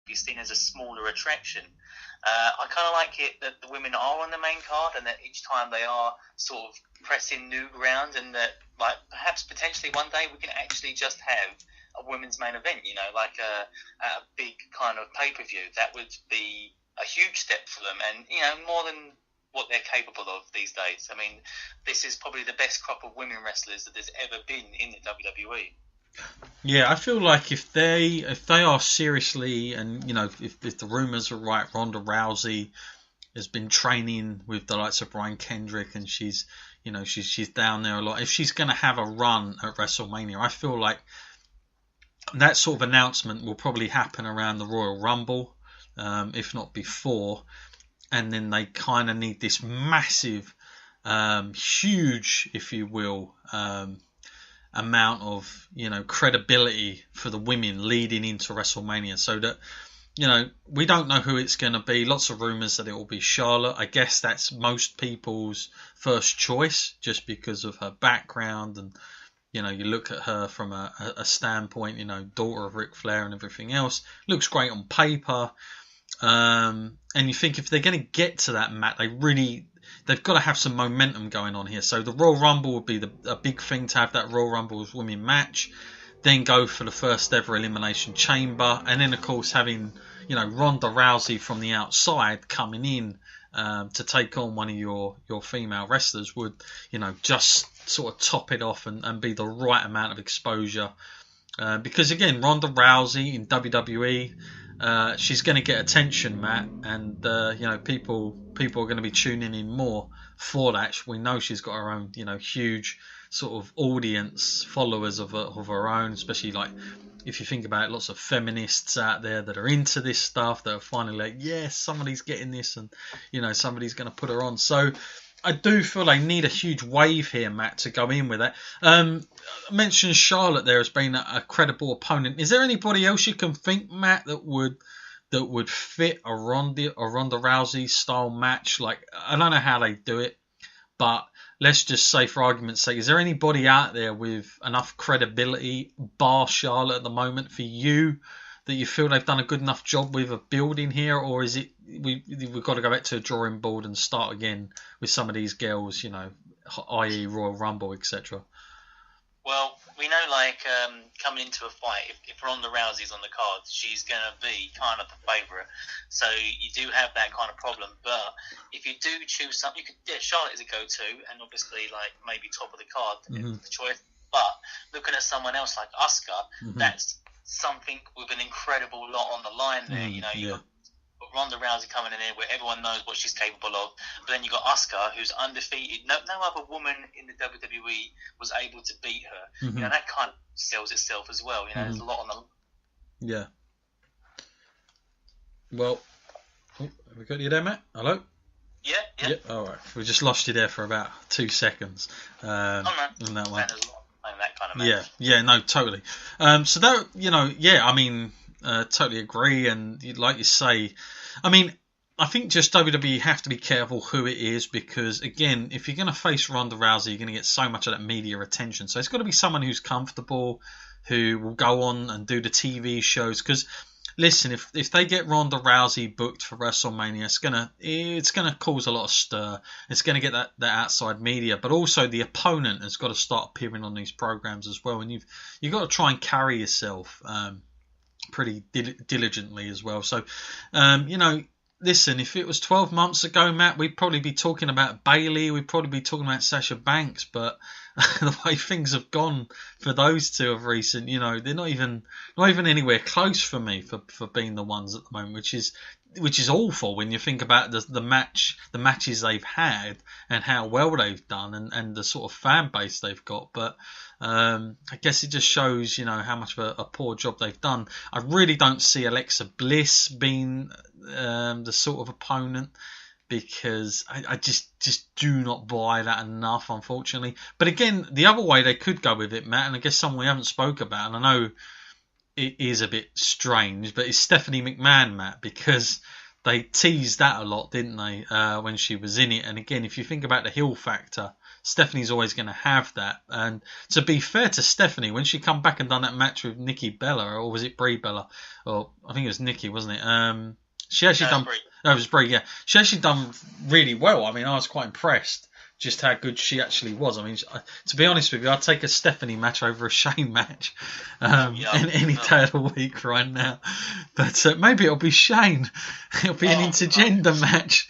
be seen as a smaller attraction. I kind of like it that the women are on the main card, and that each time they are sort of pressing new ground, and that like perhaps potentially one day we can actually just have a women's main event. You know, like a big kind of pay-per-view. That would be a huge step for them, and you know, more than what they're capable of these days. I mean, this is probably the best crop of women wrestlers that there's ever been in the WWE. Yeah, I feel like if they are seriously, and you know, if the rumours are right, Ronda Rousey has been training with the likes of Brian Kendrick, and she's down there a lot. If she's going to have a run at WrestleMania, I feel like that sort of announcement will probably happen around the Royal Rumble, if not before. And then they kind of need this massive, huge, if you will, amount of, you know, credibility for the women leading into WrestleMania, so that, you know, we don't know who it's going to be. Lots of rumours that it will be Charlotte. I guess that's most people's first choice, just because of her background, and you know, you look at her from a standpoint, you know, daughter of Ric Flair and everything else, looks great on paper. And you think if they're going to get to that, Matt, they've got to have some momentum going on here. So the Royal Rumble would be a big thing, to have that Royal Rumble's women match, then go for the first ever Elimination Chamber, and then of course having, you know, Ronda Rousey from the outside coming in to take on one of your female wrestlers would, you know, just sort of top it off and be the right amount of exposure. Because again, Ronda Rousey in WWE, she's going to get attention, Matt, and you know, people are going to be tuning in more for that. We know she's got her own, you know, huge sort of audience, followers of her own, especially like if you think about it, lots of feminists out there that are into this stuff, that are finally like, yes, somebody's getting this, and you know, somebody's going to put her on. So I do feel they need a huge wave here, Matt, to go in with that. I mentioned Charlotte there as being a credible opponent. Is there anybody else you can think, Matt, that would fit a Ronda Rousey style match? Like, I don't know how they do it, but let's just say, for argument's sake, is there anybody out there with enough credibility, bar Charlotte at the moment, for you, that you feel they've done a good enough job with of building here, or is it we've got to go back to a drawing board and start again with some of these girls, you know, i.e. Royal Rumble, etc.? Well, we know, like, coming into a fight, if Ronda Rousey's on the card, she's going to be kind of the favourite. So you do have that kind of problem. But if you do choose something, Charlotte is a go-to, and obviously, like, maybe top of the card, the choice. But looking at someone else like Asuka, that's something with an incredible lot on the line there. You know, you've got Ronda Rousey coming in here where everyone knows what she's capable of, but then you got Asuka, who's undefeated. No other woman in the WWE was able to beat her. You know, that kind of sells itself as well. You know, there's a lot on the. Yeah. Well, have we got you there, Matt? Hello. Yeah. All right. We just lost you there for about 2 seconds. On that one. That kind of match. Yeah, no, totally. So that, you know, yeah, I mean, totally agree. And like you say, I mean, I think just WWE have to be careful who it is, because again, if you're going to face Ronda Rousey, you're going to get so much of that media attention. So it's got to be someone who's comfortable, who will go on and do the TV shows. Because listen, if they get Ronda Rousey booked for WrestleMania, it's gonna cause a lot of stir. It's gonna get that outside media, but also the opponent has got to start appearing on these programs as well. And you've got to try and carry yourself pretty diligently as well. So you know, listen, if it was 12 months ago, Matt, we'd probably be talking about Bayley. We'd probably be talking about Sasha Banks, but the way things have gone for those two of recent, you know, they're not even anywhere close for me for being the ones at the moment, which is awful when you think about the matches they've had and how well they've done and the sort of fan base they've got. But I guess it just shows, you know, how much of a poor job they've done. I really don't see Alexa Bliss being the sort of opponent, because I just do not buy that enough, unfortunately. But again, the other way they could go with it, Matt, and I guess something we haven't spoke about, and I know it is a bit strange, but it's Stephanie McMahon, Matt, because they teased that a lot, didn't they, when she was in it. And again, if you think about the heel factor Stephanie's always going to have that. And to be fair to Stephanie, when she come back and done that match with Nikki Bella, or was it Brie Bella? Or I think it was Nikki, wasn't it? She actually done. Brie. No, it was Brie. Yeah, she actually done really well. I mean, I was quite impressed just how good she actually was. I mean, to be honest with you, I'd take a Stephanie match over a Shane match any day of the week right now. But maybe it'll be Shane. It'll be an intergender match.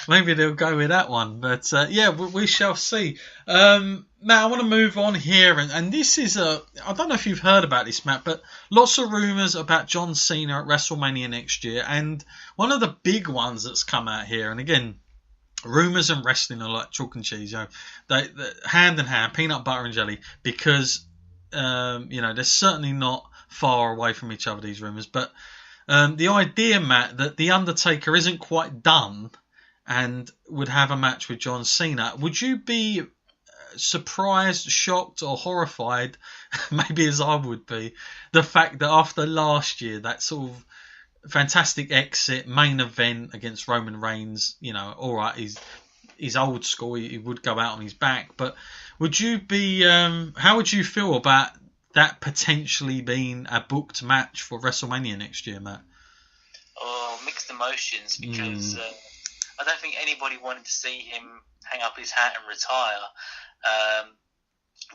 Maybe they'll go with that one. But yeah, we shall see. Now, I want to move on here. And this is I don't know if you've heard about this, Matt, but lots of rumours about John Cena at WrestleMania next year. And one of the big ones that's come out here, and again, rumours and wrestling are like chalk and cheese, they hand in hand, peanut butter and jelly, because they're certainly not far away from each other, these rumours. But the idea, Matt, that the Undertaker isn't quite done and would have a match with John Cena, would you be surprised, shocked, or horrified, maybe as I would be, the fact that after last year, that sort of fantastic exit, main event against Roman Reigns, all right, he's old school, he would go out on his back, but would you be, how would you feel about that potentially being a booked match for WrestleMania next year, Matt? Oh, mixed emotions, because I don't think anybody wanted to see him hang up his hat and retire.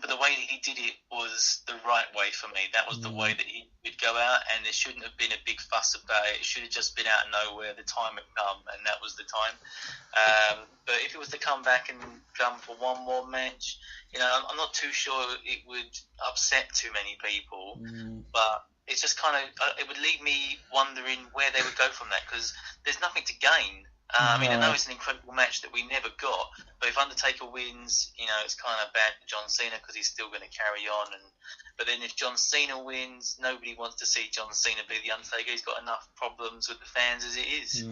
But the way that he did it was the right way for me. That was the way that he would go out, and there shouldn't have been a big fuss about it. It should have just been out of nowhere. The time had come, and that was the time. But if it was to come back and come for one more match, I'm not too sure it would upset too many people. But it's just kind of, it would leave me wondering where they would go from that, because there's nothing to gain. I know it's an incredible match that we never got, but if Undertaker wins, it's kind of bad for John Cena because he's still going to carry on. But then if John Cena wins, nobody wants to see John Cena be the Undertaker. He's got enough problems with the fans as it is.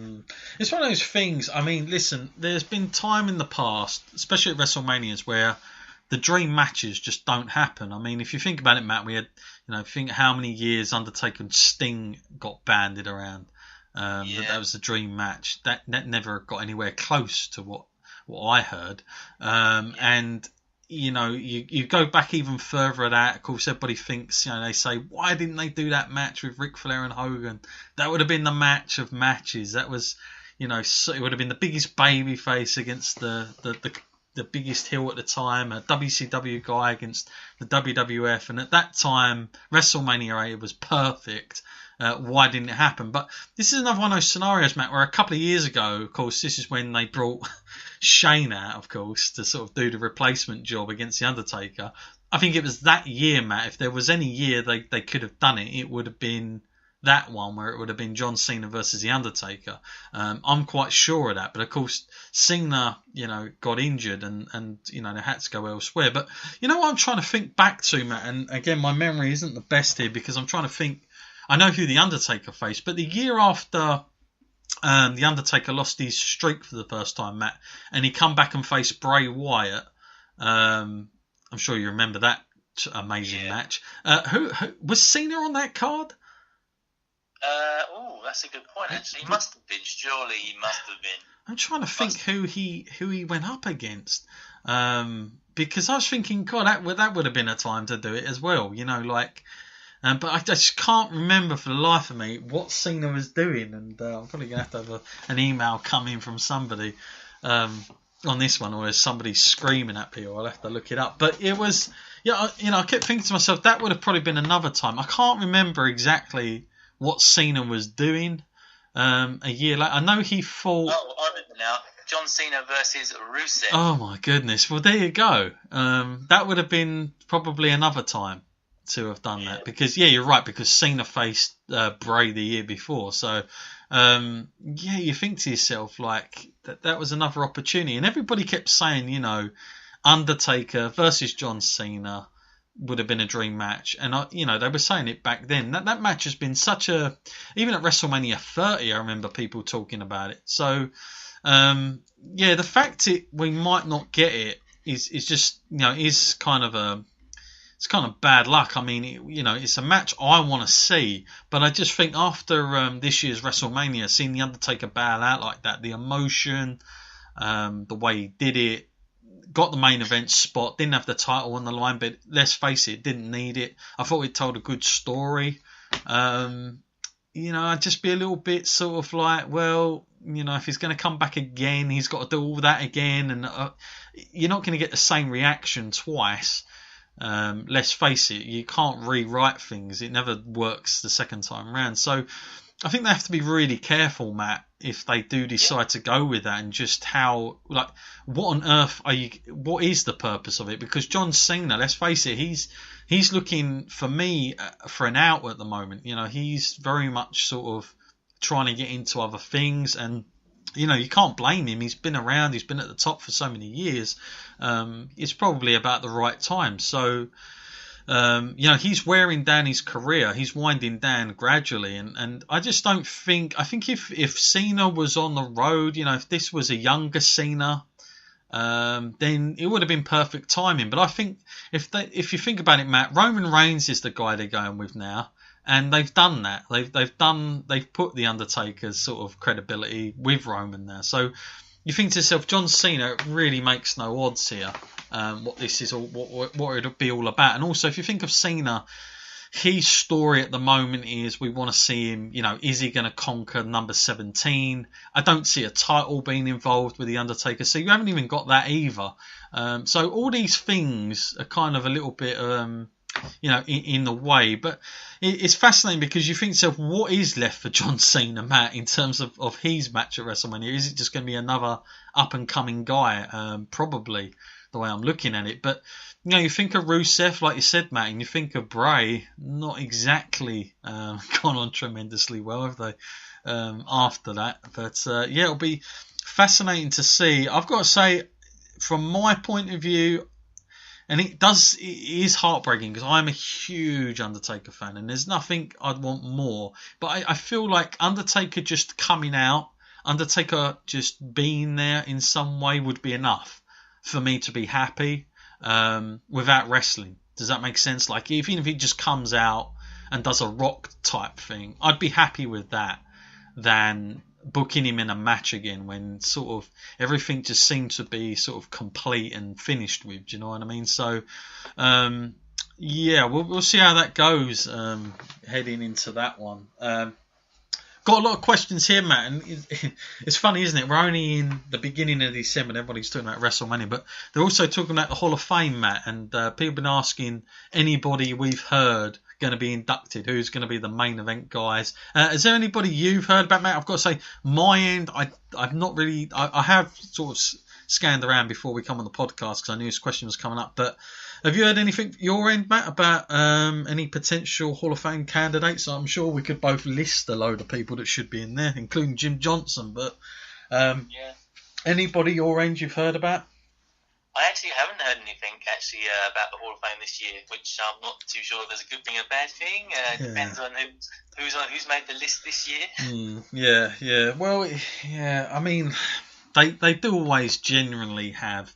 It's one of those things. I mean, listen, there's been time in the past, especially at WrestleManias, where the dream matches just don't happen. I mean, if you think about it, Matt, we had, think how many years Undertaker and Sting got banded around. That was the dream match. That never got anywhere close to what I heard. And you go back even further at that. Of course, everybody thinks, they say, why didn't they do that match with Ric Flair and Hogan? That would have been the match of matches. That was, it would have been the biggest baby face against the biggest heel at the time, a WCW guy against the WWF, and at that time, WrestleMania 8 was perfect. Why didn't it happen? But this is another one of those scenarios, Matt, where a couple of years ago, of course, this is when they brought Shane out, of course, to sort of do the replacement job against The Undertaker. I think it was that year, Matt, if there was any year they could have done it, it would have been that one where it would have been John Cena versus The Undertaker. I'm quite sure of that. But, of course, Cena, got injured and they had to go elsewhere. But you know what I'm trying to think back to, Matt? And, again, my memory isn't the best here because I'm trying to think. I know who The Undertaker faced, but the year after The Undertaker lost his streak for the first time, Matt, and he come back and faced Bray Wyatt, I'm sure you remember that amazing match. Who was Cena on that card? That's a good point, actually. He must have been. Surely he must have been. I'm trying to think who he went up against. Because I was thinking, God, that would have been a time to do it as well. But I just can't remember for the life of me what Cena was doing, and I'm probably going to have an email come in from somebody on this one, or there's somebody screaming at me, or I'll have to look it up. But it was, I kept thinking to myself, that would have probably been another time. I can't remember exactly what Cena was doing a year later. I know he fought... Oh, I remember now. John Cena versus Rusev. Oh, my goodness. Well, there you go. That would have been probably another time to have done that, because you're right, because Cena faced Bray the year before, so you think to yourself like that was another opportunity, and everybody kept saying Undertaker versus John Cena would have been a dream match, and they were saying it back then. That match has been such a, even at WrestleMania 30 I remember people talking about it, so the fact we might not get it is just is kind of it's kind of bad luck. I mean, it's a match I want to see, but I just think after this year's WrestleMania, seeing The Undertaker bail out like that, the emotion, the way he did it, got the main event spot, didn't have the title on the line, but let's face it, didn't need it. I thought it told a good story. I'd just be a little bit sort of like, well, if he's going to come back again, he's got to do all that again, and you're not going to get the same reaction twice. Let's face it, you can't rewrite things. It never works the second time round. So I think they have to be really careful, Matt, if they do decide to go with that, and just how, like, what on earth what is the purpose of it? Because John Cena, let's face it, he's looking, for me, for an out at the moment. He's very much sort of trying to get into other things, and you can't blame him. He's been around, he's been at the top for so many years. It's probably about the right time. So he's wearing down his career. He's winding down gradually, and I just don't think. I think if Cena was on the road, if this was a younger Cena, then it would have been perfect timing. But I think if you think about it, Matt, Roman Reigns is the guy they're going with now, and they've done that. They've put the Undertaker's sort of credibility with Roman now. So you think to yourself, John Cena really makes no odds here. What this is all, what it'll be all about. And also, if you think of Cena, his story at the moment is we want to see him, is he going to conquer number 17? I don't see a title being involved with The Undertaker, so you haven't even got that either. So all these things are kind of a little bit, in the way. But it's fascinating because you think to yourself, what is left for John Cena, Matt, in terms of his match at WrestleMania? Is it just going to be another up-and-coming guy? Probably, the way I'm looking at it. But you think of Rusev, like you said, Matt, and you think of Bray, not exactly gone on tremendously well, have they, after that? But it'll be fascinating to see. I've got to say, from my point of view, and it is heartbreaking because I'm a huge Undertaker fan, and there's nothing I'd want more. But I feel like Undertaker just coming out, Undertaker just being there in some way would be enough for me to be happy without wrestling. Does that make sense? Like, even if he just comes out and does a Rock type thing, I'd be happy with that than booking him in a match again when sort of everything just seems to be sort of complete and finished with. Do you know what I mean? So, we'll see how that goes heading into that one. Got a lot of questions here, Matt, and it's funny, isn't it? We're only in the beginning of December and everybody's talking about WrestleMania, but they're also talking about the Hall of Fame, Matt, and people have been asking anybody we've heard going to be inducted, who's going to be the main event guys. Is there anybody you've heard about, Matt? I've got to say, my end, I've not really, I have sort of scanned around before we come on the podcast because I knew this question was coming up, but have you heard anything your end, Matt, about any potential Hall of Fame candidates? I'm sure we could both list a load of people that should be in there, including Jim Johnson, but anybody your end you've heard about? I actually haven't heard anything about the Hall of Fame this year, which I'm not too sure if there's a good thing or a bad thing. Depends on who's made the list this year. Well, I mean, they do always genuinely have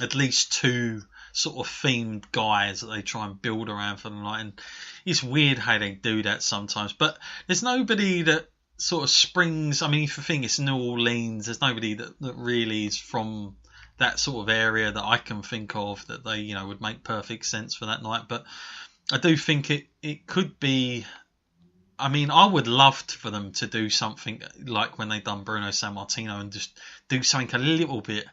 at least two sort of themed guys that they try and build around for the night, and it's weird how they do that sometimes. But there's nobody that sort of springs. I mean, if you think it's New Orleans, there's nobody that really is from that sort of area that I can think of that they would make perfect sense for that night. But I do think it could be. I mean, I would love for them to do something like when they done Bruno Sammartino and just do something a little bit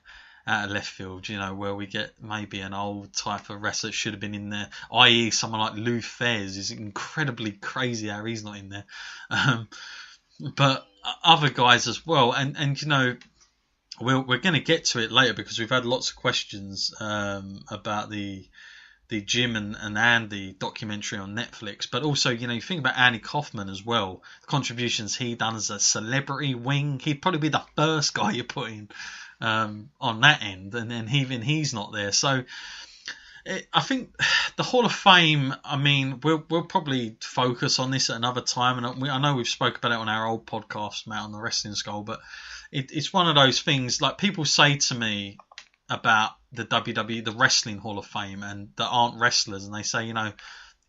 out of left field, where we get maybe an old type of wrestler that should have been in there, i.e. someone like Lou Thesz is incredibly crazy how he's not in there. But other guys as well, and we're going to get to it later because we've had lots of questions about the Jim and Andy documentary on Netflix, but also you think about Andy Kaufman as well, the contributions he done as a celebrity wing. He'd probably be the first guy you put in on that end, and then even he's not there. So I think the Hall of Fame, I mean, we'll probably focus on this at another time, and I know we've spoke about it on our old podcast, Matt, on the Wrestling Skull, but it's one of those things, like people say to me about the WWE, the Wrestling Hall of Fame, and that aren't wrestlers, and they say,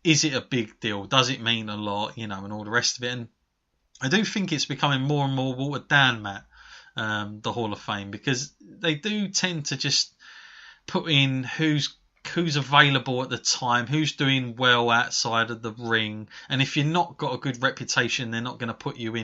is it a big deal? Does it mean a lot? And all the rest of it. And I do think it's becoming more and more watered down, Matt, the Hall of Fame, because they do tend to just put in who's available at the time, who's doing well outside of the ring, and if you're not got a good reputation, they're not going to put you in